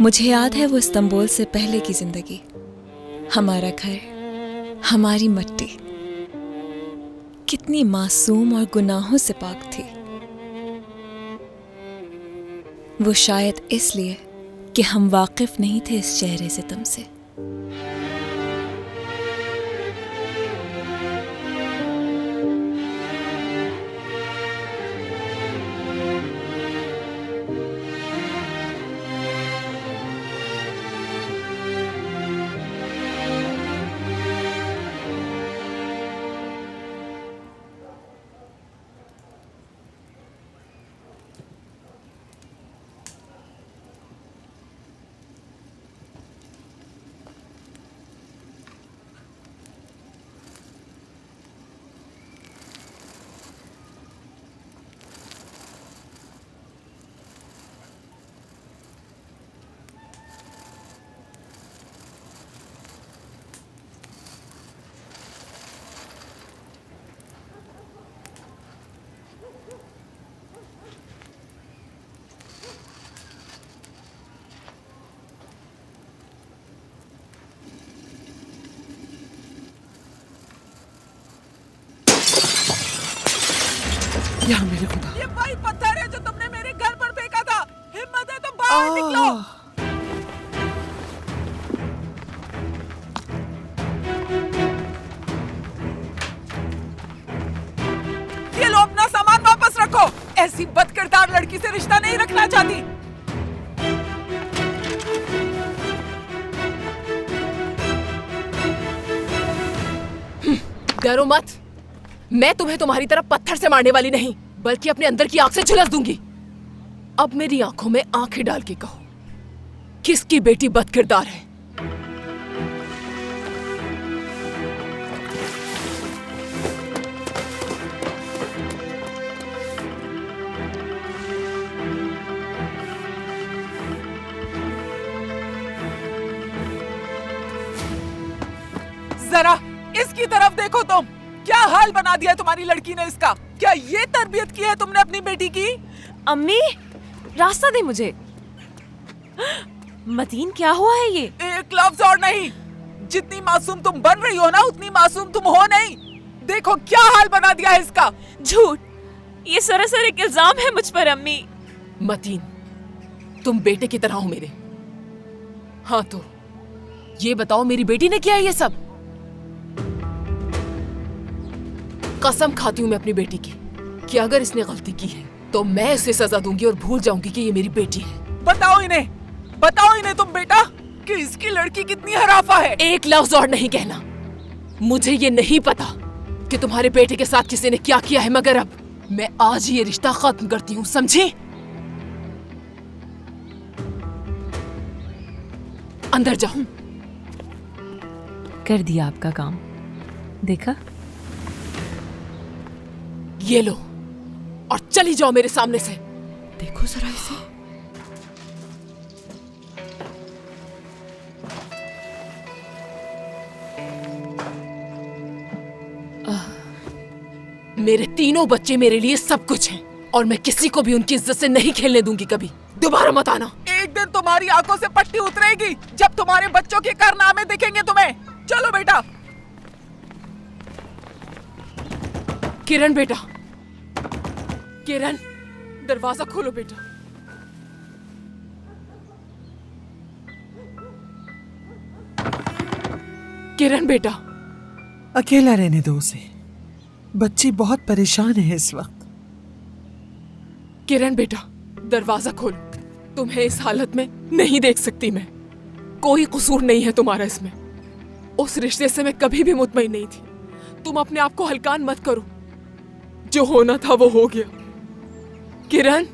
मुझे याद है वो इस्तांबुल से पहले की जिंदगी, हमारा घर, हमारी मिट्टी कितनी मासूम और गुनाहों से पाक थी। वो शायद इसलिए कि हम वाकिफ नहीं थे इस चेहरे से तुमसे। या मेरे खुदा, ये वही पत्थर है जो तुमने मेरे घर पर फेंका था। हिम्मत है तो बाहर निकलो। ये लो, अपना सामान वापस रखो। ऐसी बदकिरदार लड़की से रिश्ता नहीं रखना चाहती। डरो मत, मैं तुम्हें तुम्हारी तरफ पत्थर से मारने वाली नहीं, बल्कि अपने अंदर की आंख से झुलस दूंगी। अब मेरी आंखों में आंखें डाल के कहो, किसकी बेटी बदकिरदार है? जरा इसकी तरफ देखो तुम, क्या हाल बना दिया है तुम्हारी लड़की ने इसका। क्या ये तरबियत की है तुमने अपनी बेटी की? अम्मी, रास्ता दे मुझे। मतीन, क्या हुआ है ये? एक लफ्ज और नहीं। जितनी मासूम तुम बन रही हो ना, उतनी मासूम तुम हो नहीं। देखो क्या हाल बना दिया है इसका। झूठ, ये सरासर एक इल्जाम है मुझ पर अम्मी। मतीन, तुम बेटे की तरह हो मेरे। हाँ तो ये बताओ, मेरी बेटी ने किया है ये सब? कसम खाती हूँ मैं अपनी बेटी की कि अगर इसने गलती की है तो मैं उसे सजा दूंगी और भूल जाऊंगी कि ये मेरी बेटी है। बताओ इन्हें तुम बेटा कि इसकी लड़की कितनी हराफा है। एक लफ्ज और नहीं कहना। मुझे ये नहीं पता कि तुम्हारे बेटे के साथ किसी ने क्या किया है, मगर अब मैं आज ही ये रिश्ता खत्म करती हूँ, समझी? अंदर जाओ। कर दिया आपका काम, देखा? ये लो और चली जाओ मेरे सामने से। देखो जरा इसे। मेरे तीनों बच्चे मेरे लिए सब कुछ हैं और मैं किसी को भी उनकी इज्जत से नहीं खेलने दूंगी कभी। दोबारा मत आना। एक दिन तुम्हारी आंखों से पट्टी उतरेगी जब तुम्हारे बच्चों के कारनामे दिखेंगे तुम्हें। चलो बेटा। किरण बेटा, किरण, दरवाजा खोलो बेटा। किरण बेटा। अकेला रहने दो उसे, बच्ची बहुत परेशान है इस वक्त। किरण बेटा, दरवाजा खोलो। तुम्हें इस हालत में नहीं देख सकती मैं। कोई कसूर नहीं है तुम्हारा इसमें। उस रिश्ते से मैं कभी भी मुतमईन नहीं थी। तुम अपने आप को हल्कान मत करो। जो होना था वो हो गया। किरण,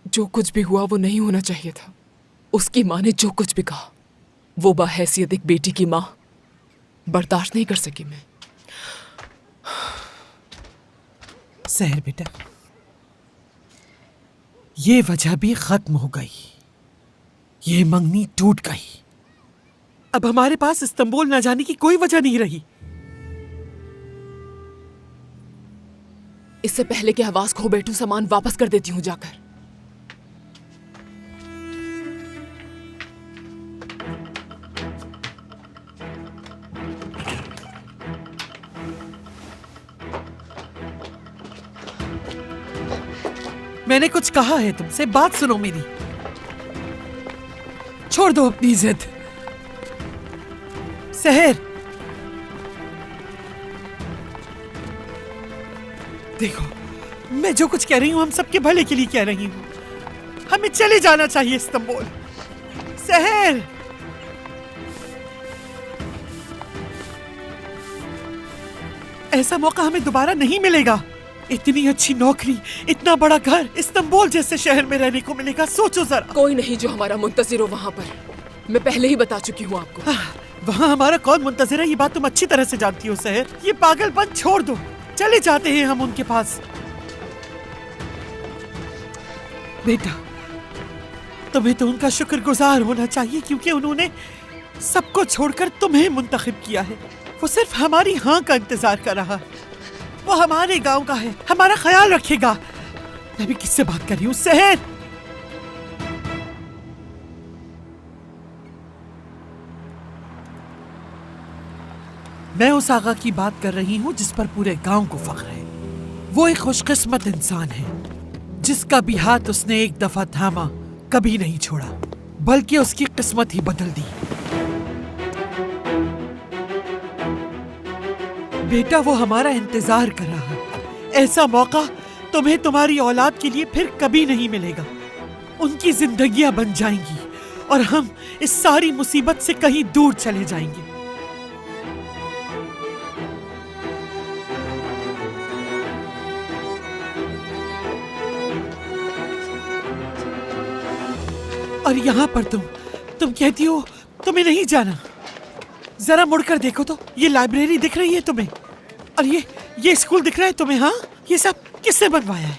जो कुछ भी हुआ वो नहीं होना चाहिए था। उसकी माँ ने जो कुछ भी कहा वो बाहैसियत एक बेटी की माँ बर्दाश्त नहीं कर सकी मैं। सहर बेटा, ये वजह भी खत्म हो गई, ये मंगनी टूट गई। अब हमारे पास इस्तांबुल न जाने की कोई वजह नहीं रही। इससे पहले कि आवाज खो बैठूं, सामान वापस कर देती हूँ जाकर। मैंने कुछ कहा है तुमसे, बात सुनो मेरी। छोड़ दो अपनी जिद। सहर, देखो, मैं जो कुछ कह रही हूं हम सबके भले के लिए कह रही हूं। हमें चले जाना चाहिए इस्तांबुल। सहर, ऐसा मौका हमें दोबारा नहीं मिलेगा। इतनी अच्छी नौकरी, इतना बड़ा घर, इस्तांबुल जैसे शहर में रहने को मिलेगा। सोचो जरा। कोई नहीं जो हमारा मुंतजिर हो वहां पर। मैं पहले ही बता चुकी हूँ आपको। वहाँ हमारा कौन मुंतजिर है ये बात तुम अच्छी तरह से जानती हो सहर। ये पागलपन छोड़ दो, चले जाते हैं हम उनके पास। बेटा, तुम्हें तो उनका शुक्रगुजार होना चाहिए क्योंकि उन्होंने सबको छोड़कर तुम्हें मुंतखब किया है। वो सिर्फ हमारी हाँ का इंतजार कर रहा है। वो हमारे गांव का है, हमारा ख्याल रखेगा। मैं भी किससे बात कर रही हूँ सहर? मैं उस आगा की बात कर रही हूँ जिस पर पूरे गांव को फख्र है। वो एक खुशकिस्मत इंसान है जिसका भी हाथ उसने एक दफा थामा कभी नहीं छोड़ा, बल्कि उसकी किस्मत ही बदल दी। बेटा, वो हमारा इंतजार कर रहा है। ऐसा मौका तुम्हें तुम्हारी औलाद के लिए फिर कभी नहीं मिलेगा। उनकी जिंदगियां बन जाएंगी और हम इस सारी मुसीबत से कहीं दूर चले जाएंगे। और यहाँ पर तुम कहती हो तुम्हें नहीं जाना। जरा मुड़कर देखो तो, ये लाइब्रेरी दिख रही है तुम्हें? और ये स्कूल दिख रहा है तुम्हें? हाँ, ये सब किसने बनवाया है?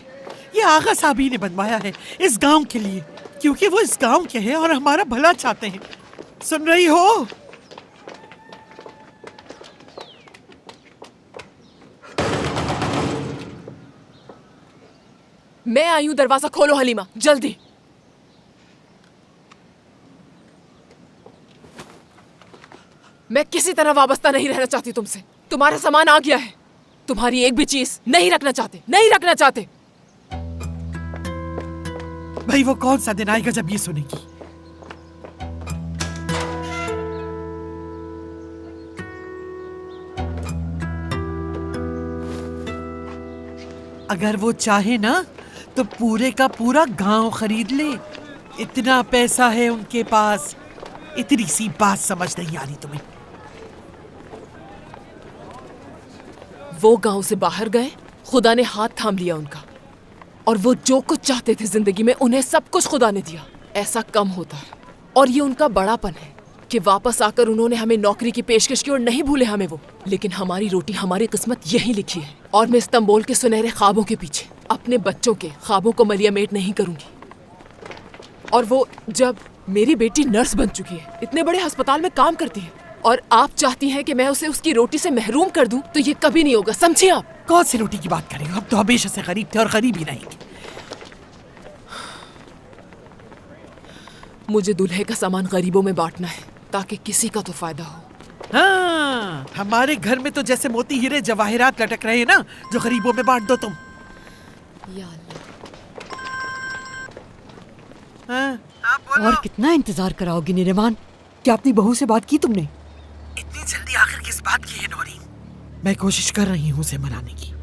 ये आगा साहब ही ने बनवाया है इस गांव के लिए, क्योंकि वो इस गांव के हैं और हमारा भला चाहते हैं। सुन रही हो? मैं आई हूं, दरवाजा खोलो हलीमा, जल्दी। मैं किसी तरह वाबस्ता नहीं रहना चाहती तुमसे। तुम्हारा सामान आ गया है। तुम्हारी एक भी चीज नहीं रखना चाहते, नहीं रखना चाहते। भाई, वो कौन सा दिन आएगा जब ये सुनेगी? अगर वो चाहे ना तो पूरे का पूरा गांव खरीद ले। इतना पैसा है उनके पास। इतनी सी बात समझ नहीं आ रही तुम्हें? वो गांव से बाहर गए, खुदा ने हाथ थाम लिया उनका, और वो जो कुछ चाहते थे जिंदगी में उन्हें सब कुछ खुदा ने दिया। ऐसा कम होता है, और ये उनका बड़ापन है कि वापस आकर उन्होंने हमें नौकरी की पेशकश की और नहीं भूले हमें वो। लेकिन हमारी रोटी, हमारी किस्मत यही लिखी है, और मैं इस्तांबुल के सुनहरे ख्वाबों के पीछे अपने बच्चों के ख्वाबों को मलियामेट नहीं करूंगी। और वो जब मेरी बेटी नर्स बन चुकी है, इतने बड़े अस्पताल में काम करती है, और आप चाहती हैं कि मैं उसे उसकी रोटी से महरूम कर दूं, तो ये कभी नहीं होगा, समझे आप? कौन सी रोटी की बात कर रही हो? हम तो हमेशा से गरीब थे और गरीब ही रहेंगे। मुझे दूल्हे का सामान गरीबों में बांटना है ताकि किसी का तो फायदा हो। हाँ, हमारे घर में तो जैसे मोती हीरे जवाहरात लटक रहे हैं ना, जो गरीबों में बांट दो तुम। या अल्लाह। हाँ, और कितना इंतजार कराओगी निरिमान? क्या अपनी बहू से बात की तुमने? इतनी जल्दी आखिर किस बात की है नौरीन? मैं कोशिश कर रही हूँ उसे मनाने की।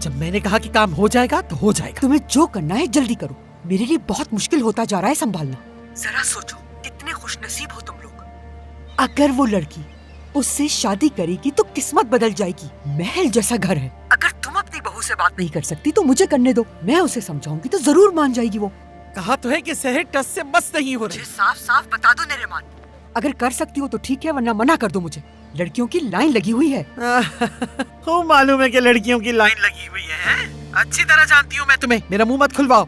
जब मैंने कहा कि काम हो जाएगा तो हो जाएगा। तुम्हें जो करना है जल्दी करो। मेरे लिए बहुत मुश्किल होता जा रहा है संभालना। जरा सोचो, कितने खुशनसीब हो तुम लोग। अगर वो लड़की उससे शादी करेगी तो किस्मत बदल जाएगी। महल जैसा घर है। अगर तुम अपनी बहू से बात नहीं कर सकती तो मुझे करने दो। मैं उसे समझाऊंगी तो जरूर मान जाएगी वो। कहा तो है कि शहर टस से मस्त नहीं हो रही। साफ साफ बता दो निरिमान। अगर कर सकती हो तो ठीक है, वरना मना कर दो मुझे। लड़कियों की लाइन लगी हुई है। खूब मालूम है कि लड़कियों की लाइन लगी हुई है। अच्छी तरह जानती हूँ मैं तुम्हें। मेरा मुंह मत खुलवाओ।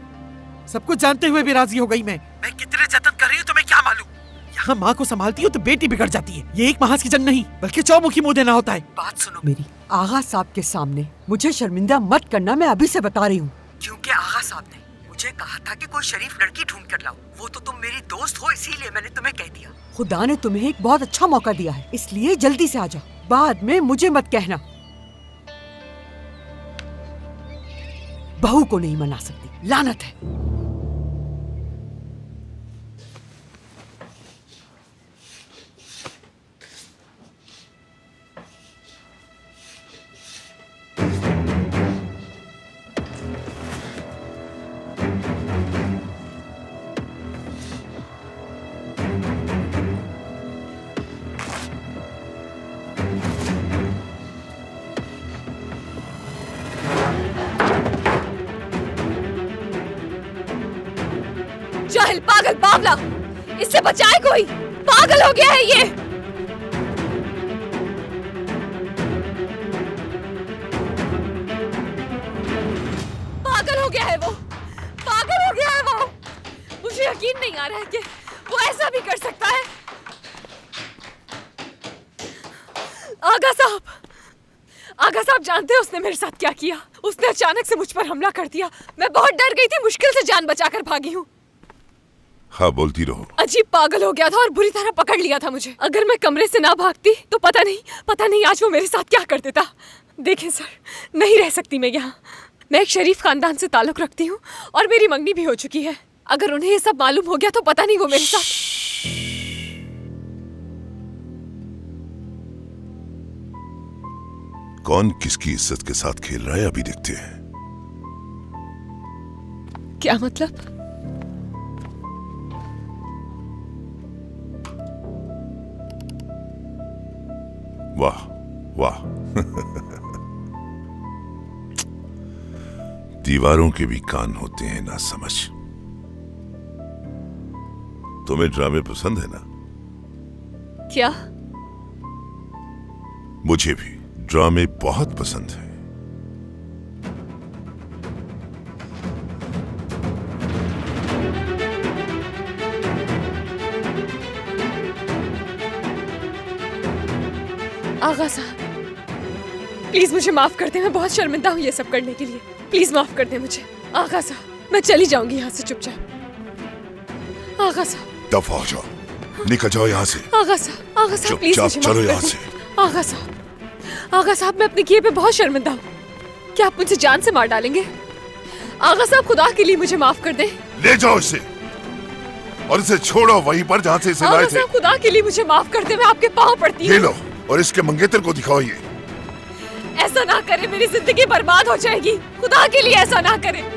सब कुछ जानते हुए भी राजी हो गई मैं कितने जतन कर रही हूँ तुम्हें क्या मालूम। यहाँ माँ को संभालती हो तो बेटी बिगड़ जाती है। ये एक महाज की जंग नहीं बल्कि चौमुखी मुंह देना होता है। बात सुनो मेरी, आगा साहब के सामने मुझे शर्मिंदा मत करना, मैं अभी से बता रही हूँ। क्योंकि आगा साहब ने मुझे कहा था कि कोई शरीफ लड़की ढूंढ कर लाओ। वो तो तुम मेरी दोस्त हो, इसीलिए मैंने तुम्हें कह दिया। खुदा ने तुम्हें एक बहुत अच्छा मौका दिया है, इसलिए जल्दी से आ जाओ। बाद में मुझे मत कहना। बहू को नहीं मना सकती, लानत है। जाहिल, पागल, बावला, इससे बचाए कोई। पागल हो गया है ये। पागल हो गया है वो, पागल हो गया है वो। मुझे यकीन नहीं आ रहा है कि वो ऐसा भी कर सकता है। आगा साहब जानते हैं उसने मेरे साथ क्या किया? उसने अचानक से मुझ पर हमला कर दिया। मैं बहुत डर गई थी, मुश्किल से जान बचाकर भागी हूँ। हाँ, बोलती रहो। अजीब पागल हो गया था और बुरी तरह पकड़ लिया था मुझे। अगर मैं कमरे से ना भागती तो पता नहीं आज वो मेरे साथ क्या कर देता। देखें सर, नहीं रह सकती मैं यहाँ। मैं एक शरीफ खानदान से ताल्लुक रखती हूँ और मेरी मंगनी भी हो चुकी है। अगर उन्हें ये सब मालूम हो गया तो पता नहीं वो मेरे साथ। कौन किसकी इज्जत के साथ खेल रहा है अभी देखते हैं। क्या मतलब? वाह वाह दीवारों के भी कान होते हैं ना समझ। तुम्हें ड्रामे पसंद है ना? क्या? मुझे भी ड्रामे बहुत पसंद है। आगा साहब, प्लीज मुझे माफ कर दे। मैं बहुत शर्मिंदा हूँ ये सब करने के लिए। प्लीज माफ कर दे मुझे। आगा साहब, मैं चली जाऊंगी यहाँ से चुपचाप। आगा साहब, दफा हो जाओ, निकल जाओ यहाँ से। आगा साहब प्लीज मुझे चलो माफ यहाँ कर से। दे। आगा साहब, मैं अपने किए पे बहुत शर्मिंदा हूँ। क्या आप मुझे जान से मार डालेंगे? आगा साहब, खुदा के लिए मुझे माफ कर दे। ले जाओ इसे और इसे छोड़ो वहीं पर जहाँ से इसे लाए आगा थे। साहब, खुदा के लिए मुझे माफ कर दे। मैं आपके पाँव पड़ती ले हूँ। लो और इसके मंगेतर को दिखाओ ये। ऐसा ना करे, मेरी जिंदगी बर्बाद हो जाएगी। खुदा के लिए ऐसा ना करे।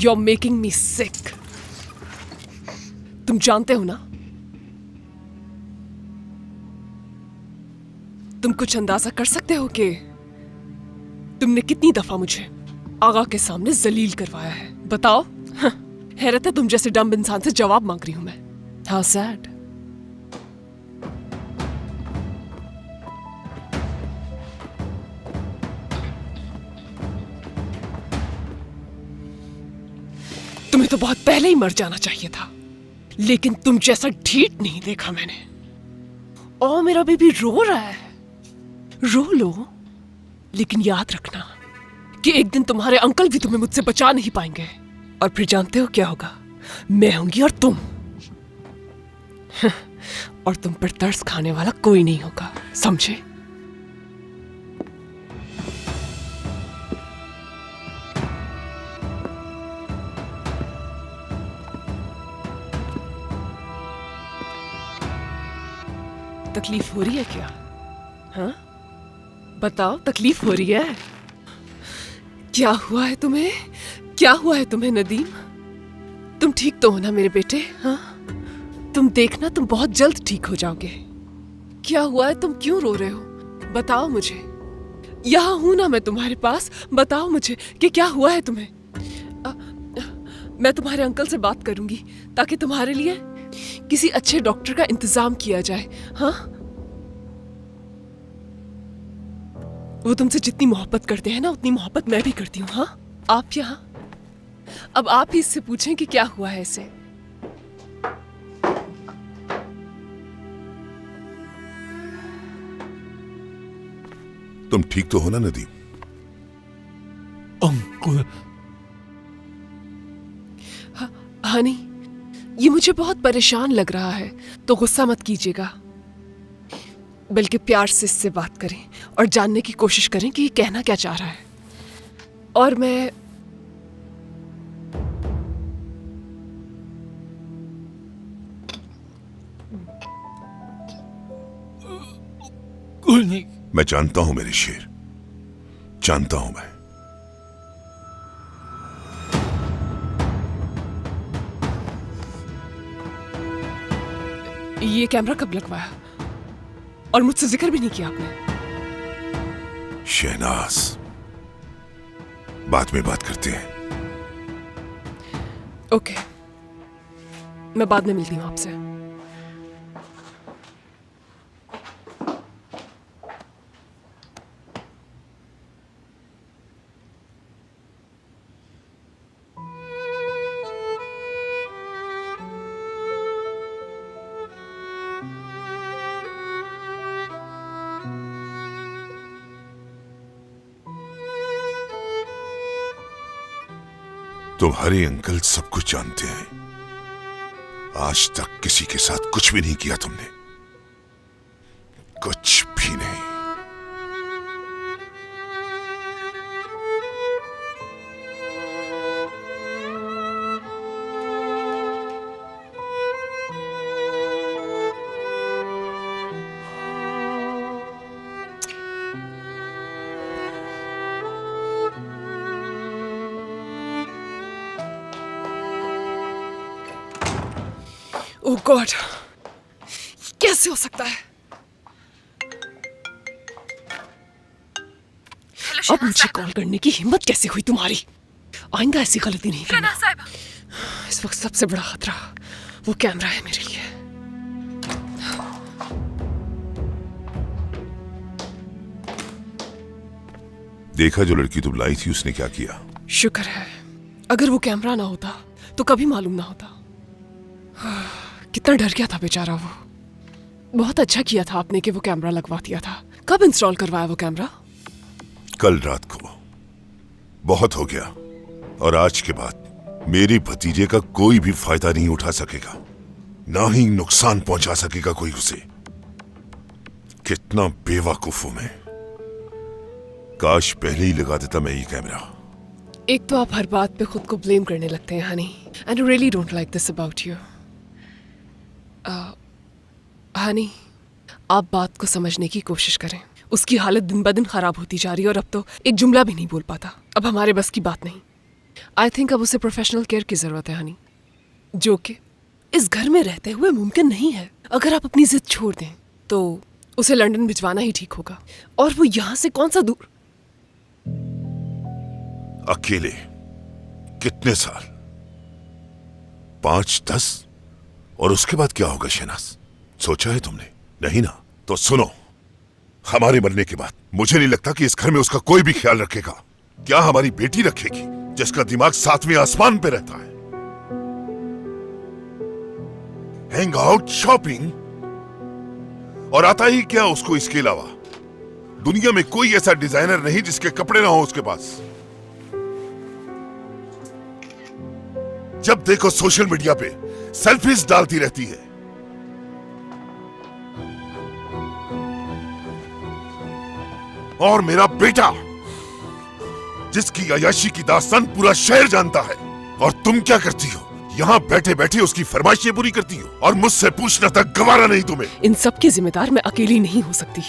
You're making me sick. तुम जानते हो ना, तुम कुछ अंदाजा कर सकते हो कि तुमने कितनी दफा मुझे आगा के सामने जलील करवाया है? बताओ। हैरत है, तुम जैसे डम्ब इंसान से जवाब मांग रही हूं मैं। How sad. तुम्हें तो बहुत पहले ही मर जाना चाहिए था, लेकिन तुम जैसा ढीठ नहीं देखा मैंने। ओ मेरा बेबी रो रहा है, रो लो, लेकिन याद रखना कि एक दिन तुम्हारे अंकल भी तुम्हें मुझसे बचा नहीं पाएंगे। और फिर जानते हो क्या होगा? मैं होंगी और तुम। और तुम पर तरस खाने वाला कोई नहीं होगा, समझे? तकलीफ हो रही है क्या? हाँ, बताओ, तकलीफ हो रही है? क्या हुआ है तुम्हें? क्या हुआ है तुम्हें नदीम? तुम ठीक तो हो ना मेरे बेटे? हाँ, तुम देखना, तुम बहुत जल्द ठीक हो जाओगे। क्या हुआ है? तुम क्यों रो रहे हो? बताओ मुझे। यहाँ हूं ना मैं तुम्हारे पास, बताओ मुझे कि क्या हुआ है तुम्हें। मैं तुम्हारे अंकल से बात करूंगी ताकि तुम्हारे लिए किसी अच्छे डॉक्टर का इंतजाम किया जाए। हाँ, वो तुमसे जितनी मोहब्बत करते हैं ना, उतनी मोहब्बत मैं भी करती हूँ। हाँ, आप यहाँ, अब आप ही इससे पूछें कि क्या हुआ है इसे। तुम ठीक तो हो ना नदीम? अंकुल, हनी, ये मुझे बहुत परेशान लग रहा है, तो गुस्सा मत कीजिएगा, बल्कि प्यार से इससे बात करें और जानने की कोशिश करें कि ये कहना क्या चाह रहा है। और मैं कुल नहीं। मैं जानता हूं मेरे शेर, जानता हूं मैं। ये कैमरा कब लगवाया और मुझसे जिक्र भी नहीं किया आपने? शहनाज, बाद में बात करते हैं। ओके, मैं बाद में मिलती हूँ आपसे। तुम्हारे अंकल सब कुछ जानते हैं। आज तक किसी के साथ कुछ भी नहीं किया तुमने, कुछ भी नहीं। ओह गॉड, कैसे हो सकता है? अब मुझे कॉल करने की हिम्मत कैसे हुई तुम्हारी? आइंदा ऐसी गलती नहीं करना। इस वक्त सबसे बड़ा खतरा वो कैमरा है मेरे लिए। देखा जो लड़की तुम लाई थी उसने क्या किया? शुक्र है, अगर वो कैमरा ना होता तो कभी मालूम ना होता। कितना डर गया था बेचारा वो। बहुत अच्छा किया था आपने कि वो कैमरा लगवा दिया था। कब इंस्टॉल करवाया वो कैमरा? कल रात को। बहुत हो गया, और आज के बाद मेरे भतीजे का कोई भी फायदा नहीं उठा सकेगा, ना ही नुकसान पहुंचा सकेगा कोई उसे। कितना बेवकूफ हूं मैं। काश पहले ही लगा देता मैं ये कैमरा। एक तो आप हर बात पे खुद को ब्लेम करने लगते हैं Honey, and I really don't like this about you. Honey, आप बात को समझने की कोशिश करें। उसकी हालत दिन ब दिन खराब होती जा रही है और अब तो एक जुमला भी नहीं बोल पाता। अब हमारे बस की बात नहीं। आई थिंक अब उसे प्रोफेशनल केयर की जरूरत है हनी, जो कि इस घर में रहते हुए मुमकिन नहीं है। अगर आप अपनी जिद छोड़ दें तो उसे लंदन भिजवाना ही ठीक होगा, और वो यहां से कौन सा दूर। अकेले कितने साल? 5-10? और उसके बाद क्या होगा शहनाज, सोचा है तुमने? नहीं ना? तो सुनो, हमारे मरने के बाद मुझे नहीं लगता कि इस घर में उसका कोई भी ख्याल रखेगा। क्या हमारी बेटी रखेगी जिसका दिमाग 7वें आसमान पे रहता है? हैंग आउट, शॉपिंग, और आता ही क्या उसको इसके अलावा? दुनिया में कोई ऐसा डिजाइनर नहीं जिसके कपड़े ना हो उसके पास। जब देखो सोशल मीडिया पे सेल्फीज डालती रहती है। और मेरा बेटा, जिसकी अय्याशी की दास्तान पूरा शहर जानता है, और तुम क्या करती हो? यहाँ बैठे बैठे उसकी फरमाइशें पूरी करती हो और मुझसे पूछना तक गवारा नहीं तुम्हें। इन सब की जिम्मेदार मैं अकेली नहीं हो सकती।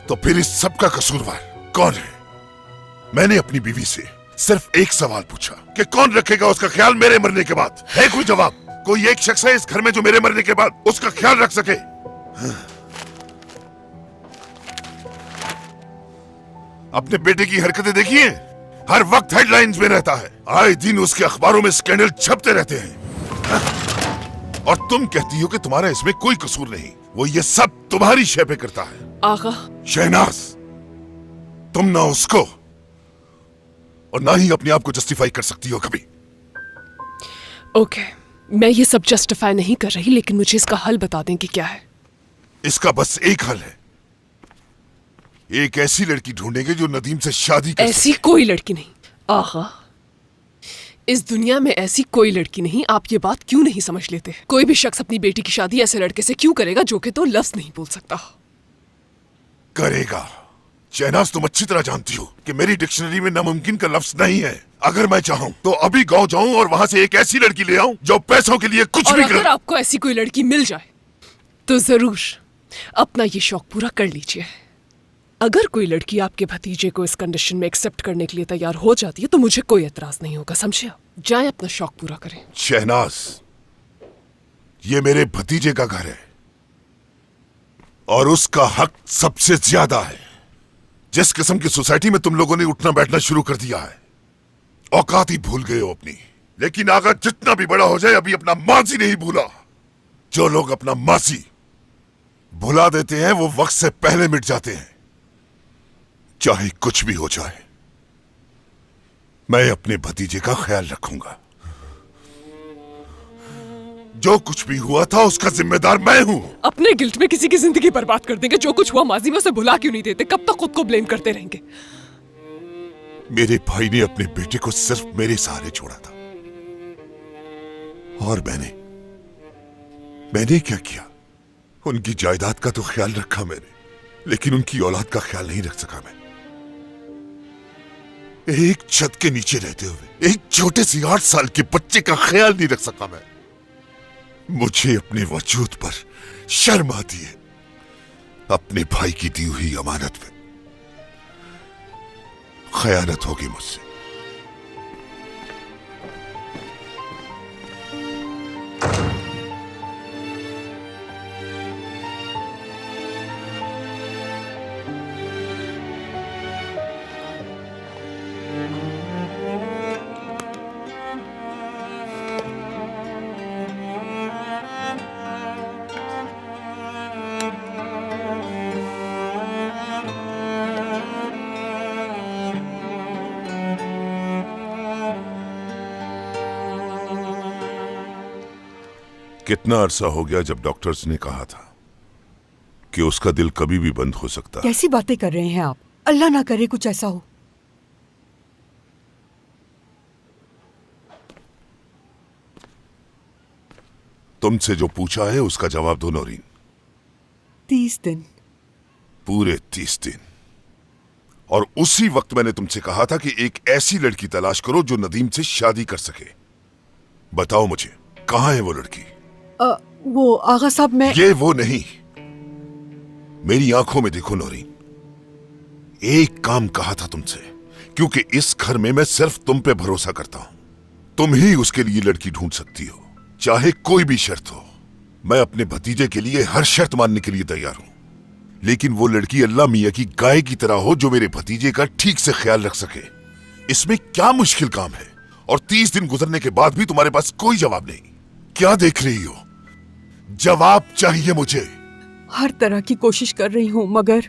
तो फिर इस सब का कसूरवार कौन है? मैंने अपनी बीवी से सिर्फ एक सवाल पूछा कि कौन रखेगा उसका ख्याल मेरे मरने के बाद। है कोई जवाब? कोई एक शख्स है इस घर में जो मेरे मरने के बाद उसका ख्याल रख सके? अपने बेटे की हरकतें देखिए, हर वक्त हेडलाइंस में रहता है, आए दिन उसके अखबारों में स्कैंडल छपते रहते हैं। और तुम कहती हो कि तुम्हारा इसमें कोई कसूर नहीं, वो ये सब तुम्हारी शय पे करता है। आगा, शहनाज, तुम ना उसको और ना ही अपने आप को जस्टिफाई कर सकती हो कभी। ओके, मैं ये सब जस्टिफाई नहीं कर रही, लेकिन मुझे इसका हल बता दें कि क्या है। इसका बस एक हल है, एक ऐसी लड़की ढूंढेंगे जो नदीम से शादी कर ऐसी सके। कोई लड़की नहीं आगा, इस दुनिया में ऐसी कोई लड़की नहीं। आप ये बात क्यों नहीं समझ लेते? कोई भी शख्स अपनी बेटी की शादी ऐसे लड़के से क्यों करेगा जो कि तो लफ्ज नहीं बोल सकता? करेगा। शहनाज, तुम अच्छी तरह जानती हो कि मेरी डिक्शनरी में नामुमकिन का लफ्ज नहीं है। अगर मैं चाहूं तो अभी गांव जाऊं और वहां से एक ऐसी लड़की ले आऊं जो पैसों के लिए कुछ और भी अगर करे। आपको ऐसी कोई लड़की मिल जाए तो जरूर अपना ये शौक पूरा कर लीजिए। अगर कोई लड़की आपके भतीजे को इस कंडीशन में एक्सेप्ट करने के लिए तैयार हो जाती है तो मुझे कोई एतराज नहीं होगा, समझे? जाए अपना शौक पूरा करें। शहनाज, ये मेरे भतीजे का घर है और उसका हक सबसे ज्यादा है। जिस किस्म की सोसाइटी में तुम लोगों ने उठना बैठना शुरू कर दिया है, औकात ही भूल गए हो अपनी। लेकिन आगा जितना भी बड़ा हो जाए, अभी अपना माजी नहीं भूला। जो लोग अपना माजी भुला देते हैं वो वक्त से पहले मिट जाते हैं। चाहे कुछ भी हो जाए, मैं अपने भतीजे का ख्याल रखूंगा। जो कुछ भी हुआ था उसका जिम्मेदार मैं हूं। अपने गिल्ट में किसी की जिंदगी बर्बाद कर देंगे। जो कुछ हुआ माजी में उसे भुला क्यों नहीं देते? कब तक खुद को ब्लेम करते रहेंगे? मेरे भाई ने अपने बेटे को सिर्फ मेरे सहारे छोड़ा था और मैंने क्या किया? उनकी जायदाद का तो ख्याल रखा मैंने, लेकिन उनकी औलाद का ख्याल नहीं रख सका मैं। एक छत के नीचे रहते हुए एक छोटे से 8 साल के बच्चे का ख्याल नहीं रख सका मैं। मुझे अपने वजूद पर शर्म आती है। अपने भाई की दी हुई अमानत में खयानत होगी मुझसे। कितना अरसा हो गया जब डॉक्टर्स ने कहा था कि उसका दिल कभी भी बंद हो सकता है। कैसी बातें कर रहे हैं आप? अल्लाह ना करे कुछ ऐसा हो। तुमसे जो पूछा है उसका जवाब दो नौरीन। 30 दिन। पूरे 30 दिन। और उसी वक्त मैंने तुमसे कहा था कि एक ऐसी लड़की तलाश करो जो नदीम से शादी कर सके। बताओ मुझे, कहां है वो लड़की? वो आगा साहब, मैं ये वो नहीं। मेरी आंखों में देखो नौरीन, एक काम कहा था तुमसे, क्योंकि इस घर में मैं सिर्फ तुम पे भरोसा करता हूं। तुम ही उसके लिए लड़की ढूंढ सकती हो, चाहे कोई भी शर्त हो। मैं अपने भतीजे के लिए हर शर्त मानने के लिए तैयार हूं, लेकिन वो लड़की अल्लाह मियां की गाय की तरह हो जो मेरे भतीजे का ठीक से ख्याल रख सके। इसमें क्या मुश्किल काम है? और 30 दिन गुजरने के बाद भी तुम्हारे पास कोई जवाब नहीं। क्या देख रही हो? जवाब चाहिए मुझे। हर तरह की कोशिश कर रही हूं, मगर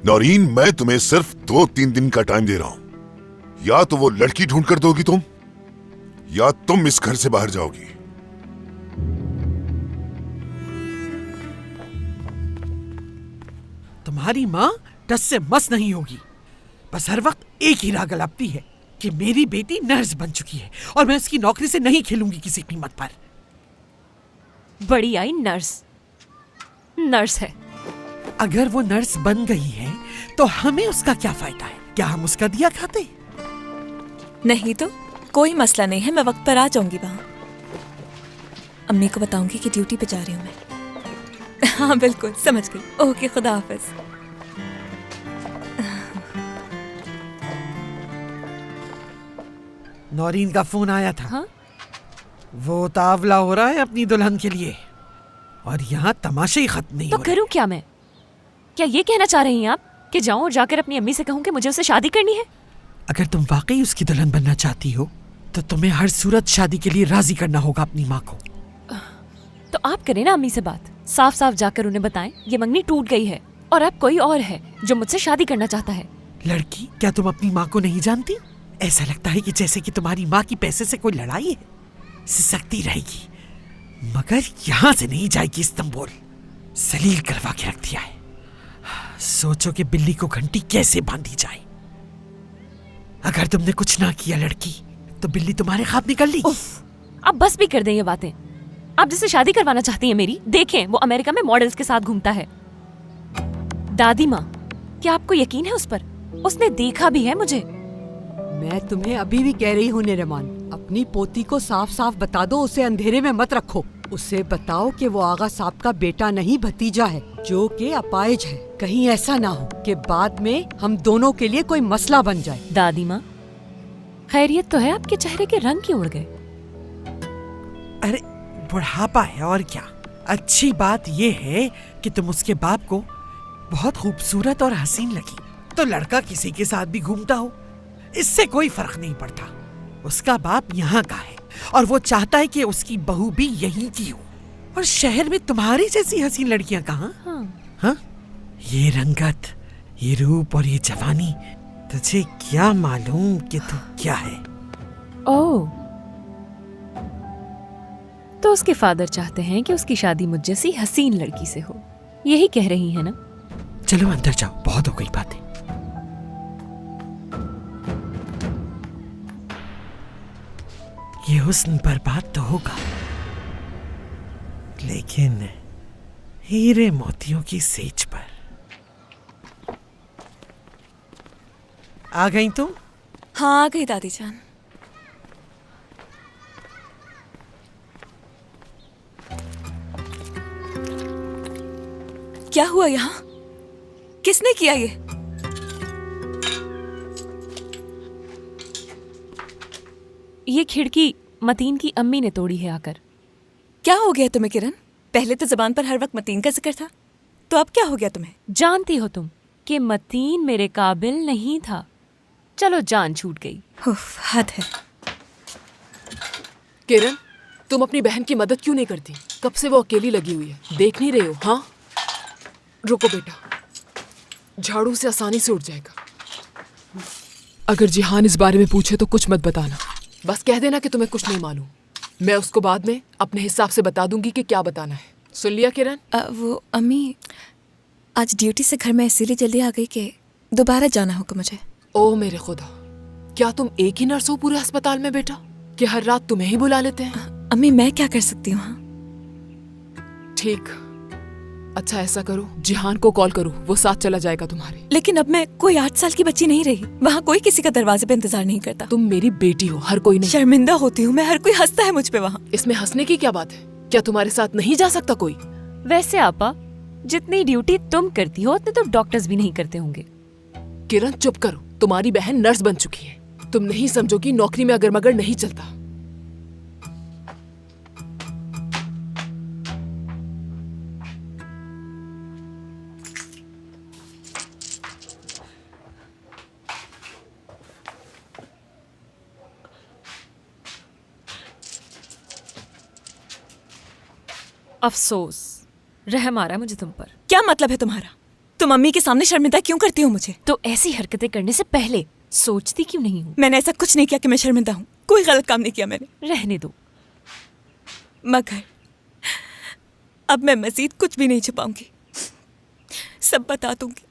नौरीन, मैं तुम्हें सिर्फ 2-3 दिन का टाइम दे रहा हूं। या तो वो लड़की ढूंढ कर दोगी तुम, या तुम इस घर से बाहर जाओगी। तुम्हारी माँ टस से मस नहीं होगी। बस हर वक्त एक ही राग अलापती है कि मेरी बेटी नर्स बन चुकी है और मैं उसकी नौकरी से नहीं खेलूंगी किसी कीमत पर। बड़ी आई नर्स है। अगर वो नर्स बन गई है तो हमें उसका क्या फायदा है? क्या हम उसका दिया खाते? नहीं तो कोई मसला नहीं है, मैं वक्त पर आ जाऊंगी वहां। अम्मी को बताऊंगी कि ड्यूटी पे जा रही हूँ मैं। हाँ बिल्कुल, समझ गई। ओके, खुदा हाफिज। नौरीन का फोन आया था। हाँ? वो तावला हो रहा है अपनी दुल्हन के लिए, और यहाँ तमाशे ही खत्म नहीं तो हो रहे। करूं क्या मैं? क्या ये कहना चाह रही हैं आप कि जाऊं और जाकर अपनी अम्मी से कहूं कि मुझे उससे शादी करनी है? अगर तुम वाकई उसकी दुल्हन बनना चाहती हो तो तुम्हें हर सूरत शादी के लिए राजी करना होगा अपनी माँ को। तो आप करें ना अम्मी से बात, साफ साफ जाकर उन्हें बताएं ये मंगनी टूट गई है और अब कोई और है जो मुझसे शादी करना चाहता है। लड़की, क्या तुम अपनी माँ को नहीं जानती? ऐसा लगता है कि जैसे कि तुम्हारी माँ की पैसे से कोई लड़ाई है। सिसकती रहेगी मगर यहाँ से नहीं जाएगी इस्तांबुल। जलील करवा के रख दिया है। सोचो कि बिल्ली को घंटी कैसे बांधी जाए। अगर तुमने कुछ ना किया लड़की, तो बिल्ली तुम्हारे खाब निकल ली। अब बस भी कर दें ये बातें। आप जिससे शादी करवाना चाहती हैं मेरी, देखें वो अमेरिका में मॉडल्स के साथ घूमता है। दादी माँ, क्या आपको यकीन है उस पर? उसने देखा भी है मुझे। मैं तुम्हें अभी भी कह रही हूँ निरमान, अपनी पोती को साफ साफ बता दो, उसे अंधेरे में मत रखो। उसे बताओ कि वो आगा साहब का बेटा नहीं भतीजा है, जो कि अपाहिज है। कहीं ऐसा ना हो कि बाद में हम दोनों के लिए कोई मसला बन जाए। दादी माँ, खैरियत तो है? आपके चेहरे के रंग क्यों उड़ गए? अरे बुढ़ापा है और क्या। अच्छी बात ये है कि तुम उसके बाप को बहुत खूबसूरत और हसीन लगी, तो लड़का किसी के साथ भी घूमता हो, इससे कोई फर्क नहीं पड़ता। उसका बाप यहाँ का है और वो चाहता है कि उसकी बहू भी यहीं की हो। और शहर में तुम्हारी जैसी हसीन लड़कियां कहाँ? हाँ? ये रंगत, ये रूप और ये जवानी, तुझे क्या मालूम कि तू क्या है? ओह, तो उसके फादर चाहते हैं कि उसकी शादी मुझ जैसी हसीन लड़की से हो, यही कह रही है ना? चलो अंदर जाओ, बहुत हो गई बातें। ये हुस्न बर्बाद तो होगा, लेकिन हीरे मोतियों की सेज पर। आ गई तुम? हाँ आ गई दादी जान। क्या हुआ यहाँ? किसने किया ये? ये खिड़की मतीन की अम्मी ने तोड़ी है आकर। क्या हो गया तुम्हें किरण? पहले तो जबान पर हर वक्त मतीन का जिक्र था, तो अब क्या हो गया तुम्हें? जानती हो तुम कि मतीन मेरे काबिल नहीं था। चलो जान छूट गई। उफ, हद है। किरण, तुम अपनी बहन की मदद क्यों नहीं करती? कब से वो अकेली लगी हुई है, देख नहीं रहे हो? हाँ, रुको बेटा, झाड़ू से आसानी से उठ जाएगा। अगर जिहान इस बारे में पूछे तो कुछ मत बताना, बस कह देना कि तुम्हें कुछ नहीं मालूम। मैं उसको बाद में अपने हिसाब से बता दूंगी कि क्या बताना है। सुन लिया किरण? वो अम्मी, आज ड्यूटी से घर में इसीलिए जल्दी आ गई कि दोबारा जाना होगा मुझे। ओ मेरे खुदा, क्या तुम एक ही नर्स हो पूरे अस्पताल में बेटा, कि हर रात तुम्हें ही बुला लेते हैं? अम्मी मैं क्या कर सकती हूँ? ठीक, अच्छा ऐसा करो, जिहान को कॉल करो, वो साथ चला जाएगा तुम्हारे। लेकिन अब मैं कोई 8 साल की बच्ची नहीं रही, वहाँ कोई किसी का दरवाजे पे इंतजार नहीं करता। तुम मेरी बेटी हो, हर कोई नहीं। शर्मिंदा होती हूँ मैं, हर कोई हंसता है मुझ पे वहाँ। इसमें हंसने की क्या बात है? क्या तुम्हारे साथ नहीं जा सकता कोई? वैसे आपा, जितनी ड्यूटी तुम करती हो उतने तो डॉक्टर्स भी नहीं करते होंगे। किरण चुप करो, तुम्हारी बहन नर्स बन चुकी है। तुम नहीं समझोगी नौकरी में अगर मगर नहीं चलता। अफसोस, रहम आ रहा है मुझे तुम पर। क्या मतलब है तुम्हारा? तुम अम्मी के सामने शर्मिंदा क्यों करती हो मुझे? तो ऐसी हरकतें करने से पहले सोचती क्यों नहीं हूँ? मैंने ऐसा कुछ नहीं किया कि मैं शर्मिंदा हूँ। कोई गलत काम नहीं किया मैंने। रहने दो। मगर अब मैं मजीद कुछ भी नहीं छुपाऊंगी, सब बता दूंगी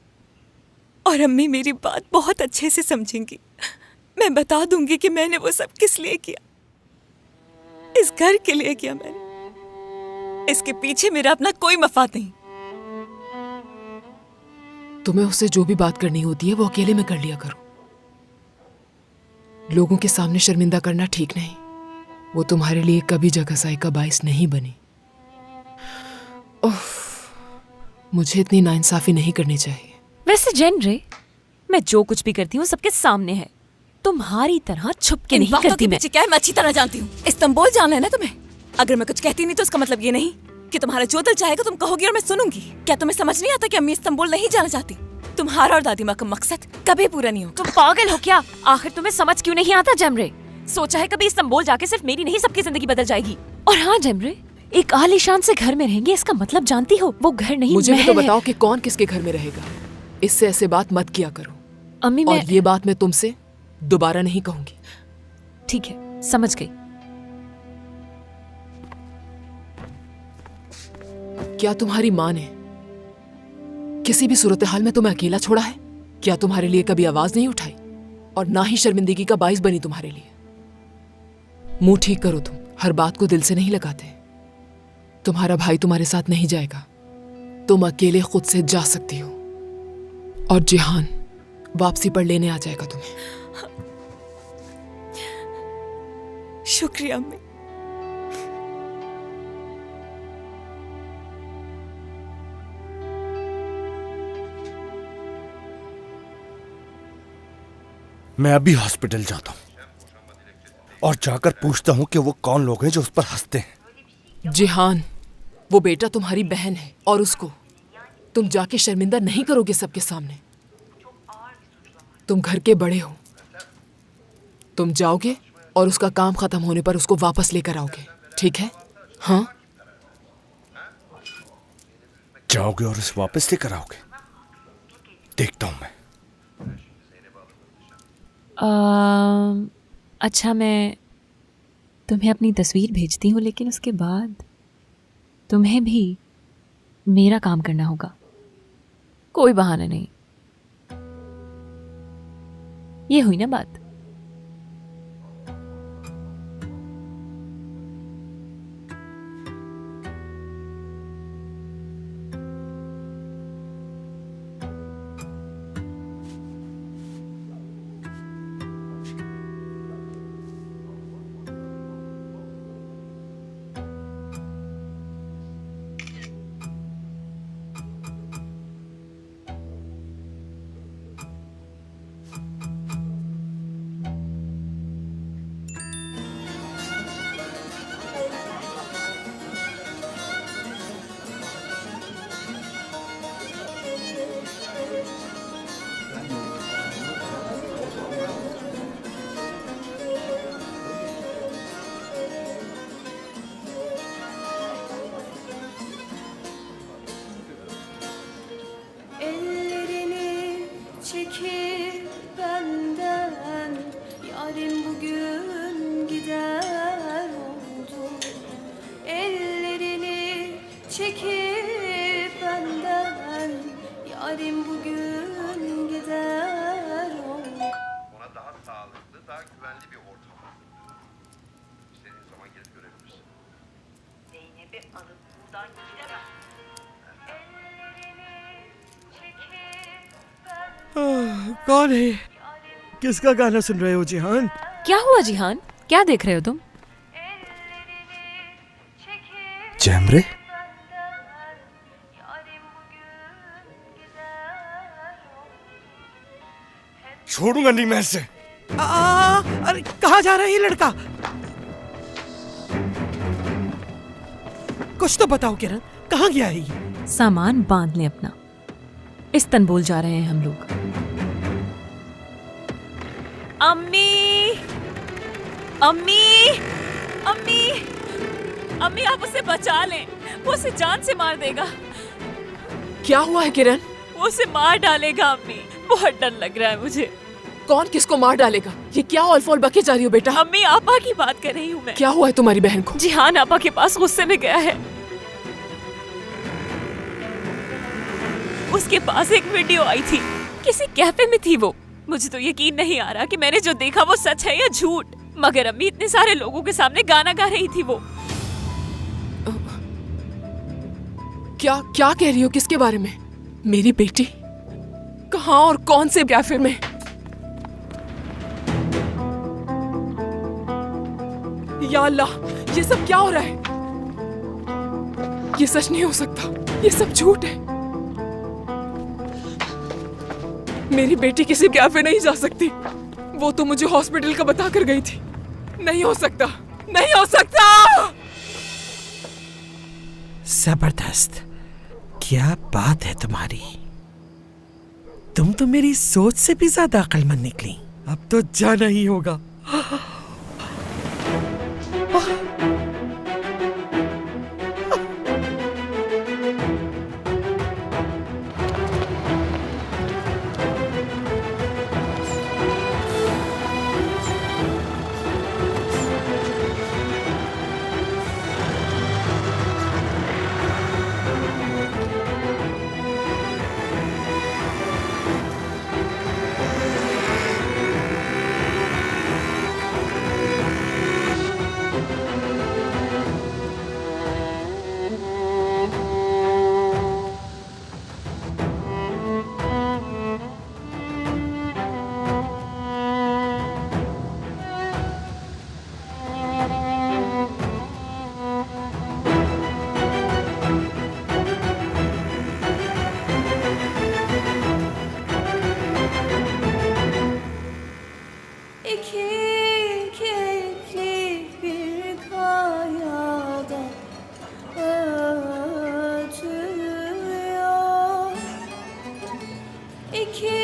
और अम्मी मेरी बात बहुत अच्छे से समझेंगी। मैं बता दूंगी कि मैंने वो सब किस लिए किया। इस घर के लिए किया मैंने। इसके पीछे मेरा अपना कोई मफाद नहीं। तुम्हें उससे जो भी बात करनी होती है वो अकेले में कर लिया करो। लोगों के सामने शर्मिंदा करना ठीक नहीं। वो तुम्हारे लिए कभी जगहसाई का बाइस नहीं बनी। उफ, मुझे इतनी नाइंसाफी नहीं करनी चाहिए। वैसे जैन रे, मैं जो कुछ भी करती हूँ सबके सामने है, तुम्हारी तरह छुप के नहीं करती। मैं क्या है, मैं अच्छी तरह जानती हूँ। इस्तांबुल जाना है ना तुम्हें? अगर मैं कुछ कहती नहीं तो उसका मतलब ये नहीं कि तुम्हारा जो दिल चाहेगा तुम कहोगी और मैं सुनूंगी। क्या तुम्हें समझ नहीं आता कि अम्मी इस्तांबुल नहीं जाना चाहती? तुम्हारा और दादी माँ का मकसद कभी पूरा नहीं होगा। तुम पागल हो क्या? आखिर तुम्हें समझ क्यों नहीं आता जमरे? सोचा है कभी इस्तांबुल जाके सिर्फ मेरी नहीं सबकी जिंदगी बदल जाएगी? और हाँ जमरे, एक आलीशान से घर में रहेंगे इसका मतलब जानती हो? वो घर नहीं, मुझे भी महल तो है। बताओ कि कौन किसके घर में रहेगा। इससे ऐसे बात मत किया करो। अम्मी और मैं ये बात मैं तुमसे दोबारा नहीं कहूंगी। ठीक है, समझ गई। क्या तुम्हारी माँ ने किसी भी सूरत हाल में तुम्हें अकेला छोड़ा है? क्या तुम्हारे लिए कभी आवाज नहीं उठाई? और ना ही शर्मिंदगी का बाइस बनी तुम्हारे लिए? मुंह ठीक करो, तुम हर बात को दिल से नहीं लगाते। तुम्हारा भाई तुम्हारे साथ नहीं जाएगा, तुम अकेले खुद से जा सकती हो। और जिहान वापसी पर लेने आ जाएगा तुम्हें। शुक्रिया अम्मी। मैं अभी हॉस्पिटल जाता हूँ और जाकर पूछता हूँ कि वो कौन लोग हैं जो उस पर हंसते हैं। जिहान, वो बेटा तुम्हारी बहन है और उसको तुम जाके शर्मिंदा नहीं करोगे सबके सामने। तुम घर के बड़े हो, तुम जाओगे और उसका काम खत्म होने पर उसको वापस लेकर आओगे, ठीक है? हाँ, जाओगे और उसे वापस लेकर आओगे? देखता हूँ मैं। अच्छा, मैं तुम्हें अपनी तस्वीर भेजती हूँ, लेकिन उसके बाद तुम्हें भी मेरा काम करना होगा। कोई बहाना नहीं। ये हुई ना बात? Ellerini çekip benden, yarın bugün gider oldu. Ellerini çekip benden, yarın bugün gider oldu. Ona daha sağlıklı, daha güvenli bir ortam. İstediğin zaman gelip görebilirsin. Zeynep'i alıp buradan gidemem. कौन है? किसका गाना सुन रहे हो जिहान? क्या हुआ जिहान? क्या देख रहे हो तुम? जैमरे, छोड़ूंगा नहीं मैं इसे। अरे कहाँ जा रहा है ये लड़का? कुछ तो बताओ किरण, कहाँ गया है ये? सामान बांध ले अपना, इस्तांबुल जा रहे हैं हम लोग। अम्मी, अम्मी, अम्मी, अम्मी, आप उसे बचा लें। वो उसे जान से मार देगा। क्या हुआ है किरण? वो उसे मार डालेगा अम्मी। बहुत डर लग रहा है मुझे। कौन किसको मार डालेगा? ये क्या ऑल बके जा रही हो बेटा? अम्मी, आपा की बात कर रही हूँ मैं। क्या हुआ है तुम्हारी बहन को? जिहान आपा के पास गुस्से में गया है। उसके पास एक वीडियो आई थी, किसी कैफे में थी वो। मुझे तो यकीन नहीं आ रहा कि मैंने जो देखा वो सच है या झूठ। मगर अम्मी, इतने सारे लोगों के सामने गाना गा रही थी वो। क्या क्या कह रही हो? किसके बारे में? मेरी बेटी? कहाँ और कौन से कैफे में? या अल्लाह, ये सब क्या हो रहा है? ये सच नहीं हो सकता, ये सब झूठ है। मेरी बेटी किसी कैफे नहीं जा सकती। वो तो मुझे हॉस्पिटल का बता कर गई थी। नहीं हो सकता, नहीं हो सकता। जबरदस्त, क्या बात है तुम्हारी। तुम तो मेरी सोच से भी ज्यादा अक्लमंद निकली। अब तो जाना ही होगा। İki keklik bir kayada ötüyor. İki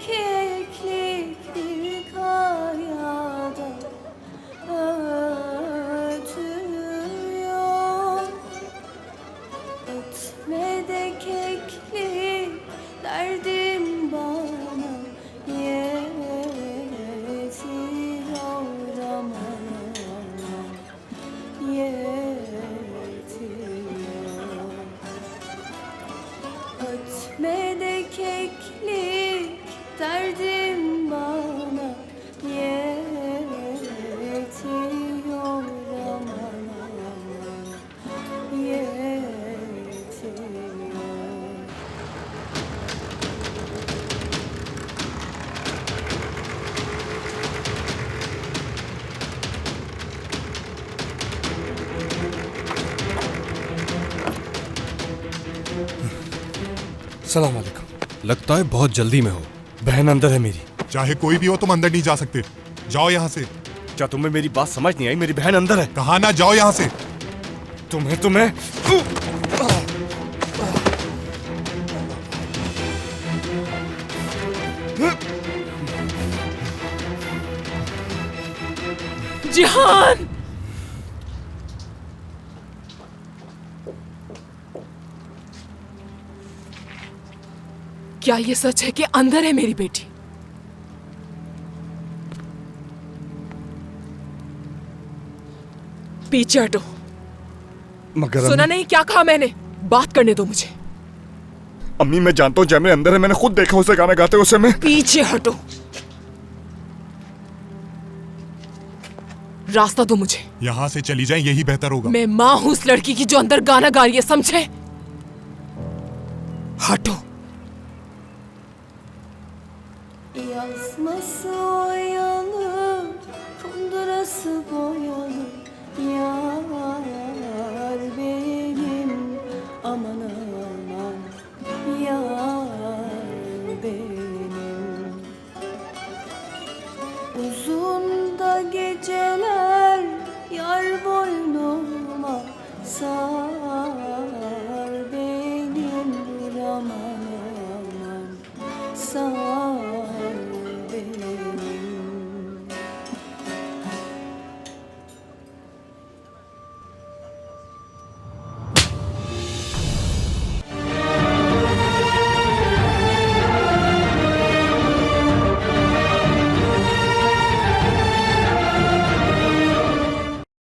keklik bir kayada ötüyor. Ötme de keklik derdim bana yetiyor aman yetiyor. Ötme de keklik derdim bana yetiyor aman yetiyor. सलाम वालेकुम। लगता है बहुत जल्दी में हो। बहन अंदर है मेरी। चाहे कोई भी हो तुम अंदर नहीं जा सकते। जाओ यहाँ से। क्या तुम्हें मेरी बात समझ नहीं आई? मेरी बहन अंदर है। कहा ना जाओ यहाँ से। तुम्हें जिहान! क्या ये सच है कि अंदर है मेरी बेटी? पीछे हटो। मगर सुना नहीं क्या कहा मैंने? बात करने दो मुझे। अम्मी मैं जानता हूँ जैमरे अंदर है। मैंने खुद देखा उसे गाना गाते उसे। मैं पीछे हटो। रास्ता दो मुझे। यहाँ से चली जाए यही बेहतर होगा। मैं माँ हूं उस लड़की की जो अंदर गाना गा रही है, समझे? हटो। Yazması oyalı, kundurası boyalı.